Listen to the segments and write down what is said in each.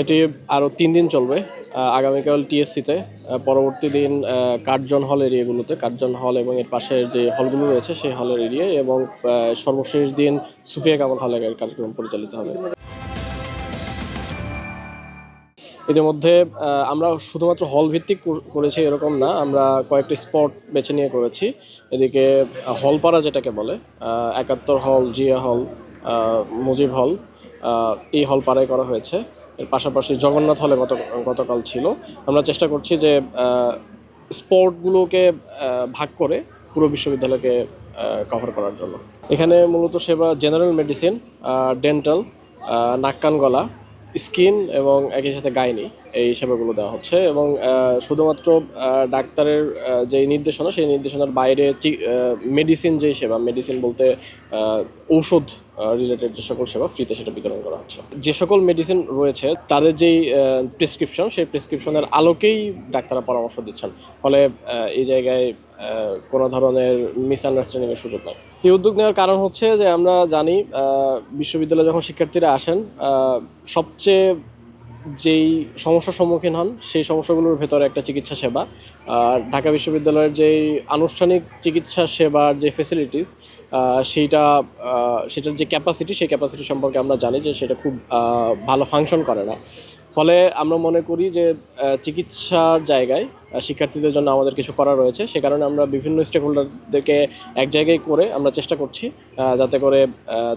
এটি আরও ৩ দিন চলবে। আগামীকাল টিএসসিতে, পরবর্তী দিন কার্জন হল এরিয়াগুলোতে, কার্জন হল এবং এর পাশের যে হলগুলো রয়েছে সেই হলের এরিয়ায়, এবং সর্বশেষ দিন সুফিয়া কামাল হলে কার্যক্রম পরিচালিত হবে। ইতিমধ্যে আমরা শুধুমাত্র হল ভিত্তিক করেছি এরকম না, আমরা কয়েকটি স্পট বেছে নিয়ে করেছি। এদিকে হলপাড়া যেটাকে বলে, ৭১ হল, জিয়া হল, মুজিব হল, এই হলপাড়ায় করা হয়েছে। এর পাশাপাশি জগন্নাথ হলে গতকাল ছিল। আমরা চেষ্টা করছি যে স্পটগুলোকে ভাগ করে পুরো বিশ্ববিদ্যালয়কে কভার করার জন্য। এখানে মূলত সেবা জেনারেল মেডিসিন, ডেন্টাল, নাক কান গলা, স্কিন এবং একই সাথে গাইনি, এই সেবাগুলো দেওয়া হচ্ছে। এবং শুধুমাত্র ডাক্তারের যেই নির্দেশনা, সেই নির্দেশনার বাইরে মেডিসিন যেই সেবা, মেডিসিন বলতে ঔষধ রিলেটেড যে সকল সেবা ফ্রিতে সেটা বিতরণ করা হচ্ছে। যে সকল মেডিসিন রয়েছে তাদের যেই প্রেসক্রিপশন, সেই প্রেসক্রিপশনের আলোকেই ডাক্তাররা পরামর্শ দিচ্ছেন, ফলে এই জায়গায় কোনো ধরনের মিসআন্ডারস্ট্যান্ডিংয়ের সুযোগ নাই। এই উদ্যোগ নেওয়ার কারণ হচ্ছে যে আমরা জানি বিশ্ববিদ্যালয়ে যখন শিক্ষার্থীরা আসেন, সবচেয়ে যেই সমস্যার সম্মুখীন হন সেই সমস্যাগুলোর ভেতরে একটা চিকিৎসা সেবা। ঢাকা বিশ্ববিদ্যালয়ের যেই আনুষ্ঠানিক চিকিৎসা সেবার যে ফেসিলিটিস, সেটার যে ক্যাপাসিটি, সেই ক্যাপাসিটি সম্পর্কে আমরা জানি যে সেটা খুব ভালো ফাংশন করে না। ফলে আমরা মনে করি যে চিকিৎসার জায়গায় শিক্ষার্থীদের জন্য আমাদের কিছু করা রয়েছে। সে কারণে আমরা বিভিন্ন স্টেক হোল্ডারদেরকে এক জায়গায় করে আমরা চেষ্টা করছি যাতে করে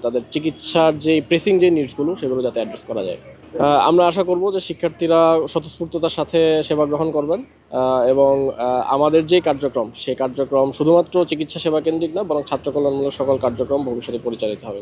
তাদের চিকিৎসার যে প্রেসিং যে নিডসগুলো সেগুলো যাতে অ্যাড্রেস করা যায়। আমরা আশা করব যে শিক্ষার্থীরা স্বতঃস্ফূর্ততার সাথে সেবা গ্রহণ করবেন, এবং আমাদের যে কার্যক্রম, সেই কার্যক্রম শুধুমাত্র চিকিৎসা সেবা কেন্দ্রিক না, বরং ছাত্র কল্যাণমূলক সকল কার্যক্রম ভবিষ্যতে পরিচালিত হবে।